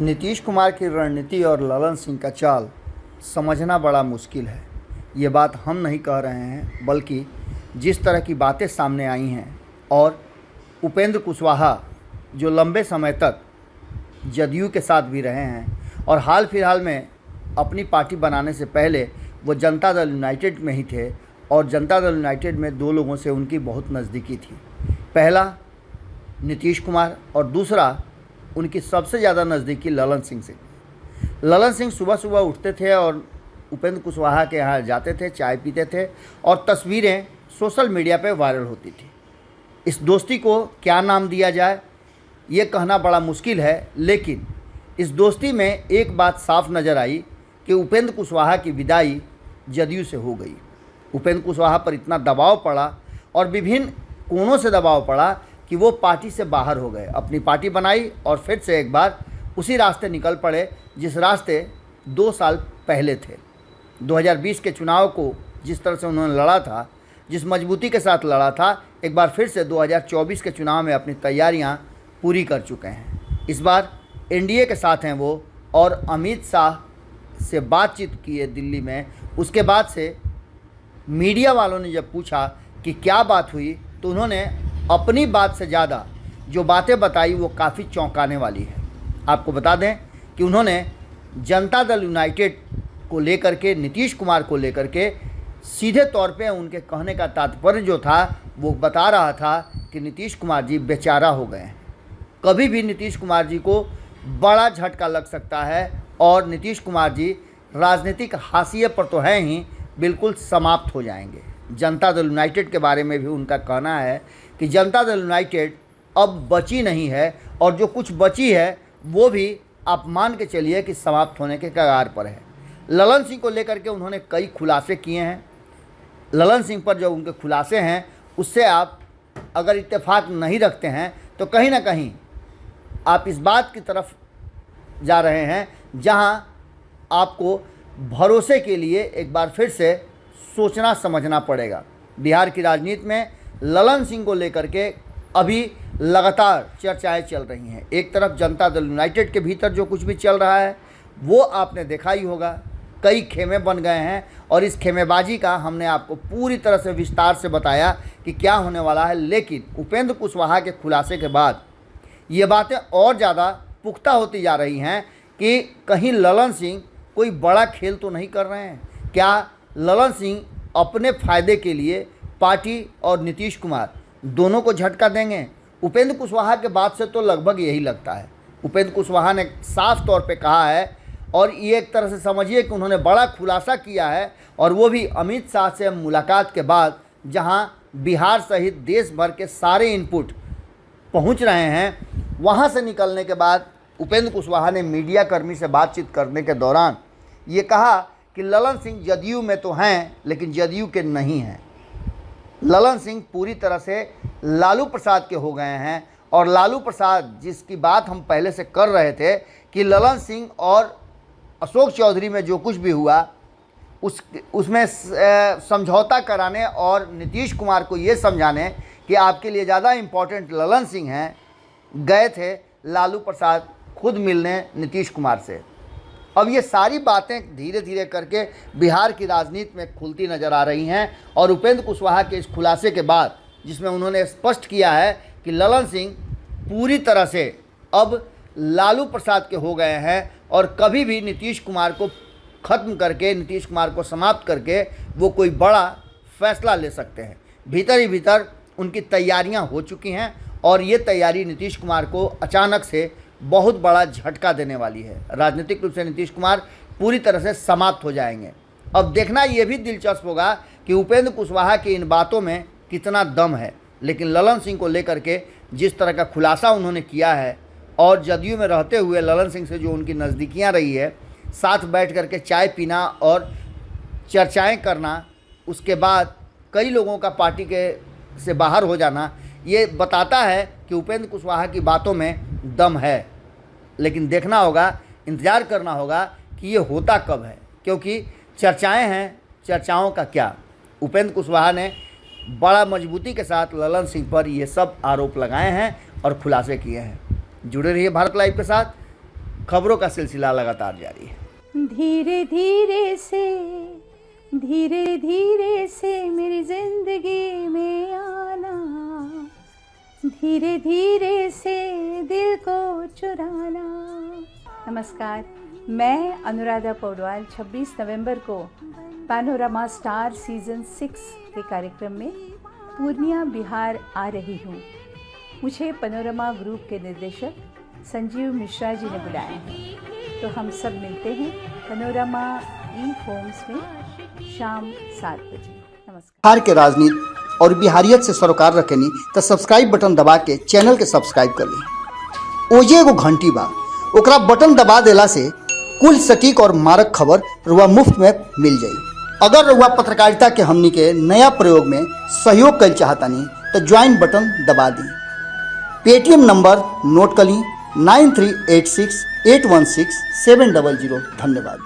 नीतीश कुमार की रणनीति और ललन सिंह का चाल समझना बड़ा मुश्किल है। ये बात हम नहीं कह रहे हैं, बल्कि जिस तरह की बातें सामने आई हैं और उपेंद्र कुशवाहा जो लंबे समय तक जदयू के साथ भी रहे हैं और हाल फिलहाल में अपनी पार्टी बनाने से पहले वो जनता दल यूनाइटेड में ही थे और जनता दल यूनाइटेड में दो लोगों से उनकी बहुत नज़दीकी थी। पहला नीतीश कुमार और दूसरा उनकी सबसे ज़्यादा नज़दीकी ललन सिंह से। ललन सिंह सुबह सुबह उठते थे और उपेंद्र कुशवाहा के यहाँ जाते थे, चाय पीते थे और तस्वीरें सोशल मीडिया पे वायरल होती थी। इस दोस्ती को क्या नाम दिया जाए ये कहना बड़ा मुश्किल है, लेकिन इस दोस्ती में एक बात साफ नज़र आई कि उपेंद्र कुशवाहा की विदाई जदयू से हो गई। उपेंद्र कुशवाहा पर इतना दबाव पड़ा और विभिन्न कोणों से दबाव पड़ा कि वो पार्टी से बाहर हो गए, अपनी पार्टी बनाई और फिर से एक बार उसी रास्ते निकल पड़े जिस रास्ते 2 साल पहले थे। 2020 के चुनाव को जिस तरह से उन्होंने लड़ा था, जिस मजबूती के साथ लड़ा था, एक बार फिर से 2024 के चुनाव में अपनी तैयारियां पूरी कर चुके हैं। इस बार एनडीए के साथ हैं वो और अमित शाह से बातचीत की है दिल्ली में। उसके बाद से मीडिया वालों ने जब पूछा कि क्या बात हुई तो उन्होंने अपनी बात से ज़्यादा जो बातें बताई वो काफ़ी चौंकाने वाली है। आपको बता दें कि उन्होंने जनता दल यूनाइटेड को लेकर के, नीतीश कुमार को लेकर के सीधे तौर पे उनके कहने का तात्पर्य जो था वो बता रहा था कि नीतीश कुमार जी बेचारा हो गए हैं। कभी भी नीतीश कुमार जी को बड़ा झटका लग सकता है और नीतीश कुमार जी राजनीतिक हाशिए पर तो हैं ही, बिल्कुल समाप्त हो जाएंगे। जनता दल यूनाइटेड के बारे में भी उनका कहना है कि जनता दल यूनाइटेड अब बची नहीं है और जो कुछ बची है वो भी आप मान के चलिए कि समाप्त होने के कगार पर है। ललन सिंह को लेकर के उन्होंने कई खुलासे किए हैं। ललन सिंह पर जो उनके खुलासे हैं उससे आप अगर इत्तेफाक नहीं रखते हैं तो कहीं ना कहीं आप इस बात की तरफ जा रहे हैं जहां आपको भरोसे के लिए एक बार फिर से सोचना समझना पड़ेगा। बिहार की राजनीति में ललन सिंह को लेकर के अभी लगातार चर्चाएं चल रही हैं। एक तरफ जनता दल यूनाइटेड के भीतर जो कुछ भी चल रहा है वो आपने देखा ही होगा, कई खेमे बन गए हैं और इस खेमेबाजी का हमने आपको पूरी तरह से विस्तार से बताया कि क्या होने वाला है। लेकिन उपेंद्र कुशवाहा के खुलासे के बाद ये बातें और ज़्यादा पुख्ता होती जा रही हैं कि कहीं ललन सिंह कोई बड़ा खेल तो नहीं कर रहे हैं। क्या ललन सिंह अपने फ़ायदे के लिए पार्टी और नीतीश कुमार दोनों को झटका देंगे? उपेंद्र कुशवाहा के बात से तो लगभग यही लगता है। उपेंद्र कुशवाहा ने साफ तौर पे कहा है और ये एक तरह से समझिए कि उन्होंने बड़ा खुलासा किया है और वो भी अमित शाह से मुलाकात के बाद, जहां बिहार सहित देश भर के सारे इनपुट पहुंच रहे हैं। वहां से निकलने के बाद उपेंद्र कुशवाहा ने मीडिया कर्मी से बातचीत करने के दौरान ये कहा कि ललन सिंह जदयू में तो हैं लेकिन जदयू के नहीं हैं। ललन सिंह पूरी तरह से लालू प्रसाद के हो गए हैं और लालू प्रसाद जिसकी बात हम पहले से कर रहे थे कि ललन सिंह और अशोक चौधरी में जो कुछ भी हुआ उसमें समझौता कराने और नीतीश कुमार को ये समझाने कि आपके लिए ज़्यादा इम्पोर्टेंट ललन सिंह हैं, गए थे लालू प्रसाद खुद मिलने नीतीश कुमार से। अब ये सारी बातें धीरे धीरे करके बिहार की राजनीति में खुलती नज़र आ रही हैं और उपेंद्र कुशवाहा के इस खुलासे के बाद, जिसमें उन्होंने स्पष्ट किया है कि ललन सिंह पूरी तरह से अब लालू प्रसाद के हो गए हैं और कभी भी नीतीश कुमार को ख़त्म करके, नीतीश कुमार को समाप्त करके वो कोई बड़ा फैसला ले सकते हैं। भीतर ही भीतर उनकी तैयारियां हो चुकी हैं और ये तैयारी नीतीश कुमार को अचानक से बहुत बड़ा झटका देने वाली है। राजनीतिक रूप से नीतीश कुमार पूरी तरह से समाप्त हो जाएंगे। अब देखना ये भी दिलचस्प होगा कि उपेंद्र कुशवाहा की इन बातों में कितना दम है। लेकिन ललन सिंह को लेकर के जिस तरह का खुलासा उन्होंने किया है और जदयू में रहते हुए ललन सिंह से जो उनकी नज़दीकियाँ रही है, साथ बैठ कर के चाय पीना और चर्चाएँ करना, उसके बाद कई लोगों का पार्टी के से बाहर हो जाना, ये बताता है कि उपेंद्र कुशवाहा की बातों में दम है। लेकिन देखना होगा, इंतज़ार करना होगा कि ये होता कब है, क्योंकि चर्चाएं हैं, चर्चाओं का क्या। उपेंद्र कुशवाहा ने बड़ा मजबूती के साथ ललन सिंह पर ये सब आरोप लगाए हैं और खुलासे किए हैं। जुड़े रहिए भारत लाइव के साथ। खबरों का सिलसिला लगातार जारी है। धीरे धीरे से मेरी जिंदगी में आना, धीरे धीरे से दिल को चुराना। नमस्कार, मैं अनुराधा पौडवाल 26 नवंबर को पैनोरामा स्टार सीजन 6 के कार्यक्रम में पूर्णिया बिहार आ रही हूँ। मुझे पैनोरामा ग्रुप के निर्देशक संजीव मिश्रा जी ने बुलाया है, तो हम सब मिलते हैं पैनोरामा ई होम्स में शाम 7 बजे। नमस्कार। बिहार के राजनीति और बिहारियत से सरोकार रखेनी तो सब्सक्राइब बटन दबा के चैनल के सब्सक्राइब कर ली। ओजे एगो घंटी बा, ओकरा बटन दबा देला से कुल सटीक और मारक खबर रुआ मुफ्त में मिल जाई। अगर रुआ पत्रकारिता के हमनी के नया प्रयोग में सहयोग कर चाहतानी तो ज्वाइन बटन दबा दी। पेटीएम नंबर नोट कर ली 9386816700। धन्यवाद।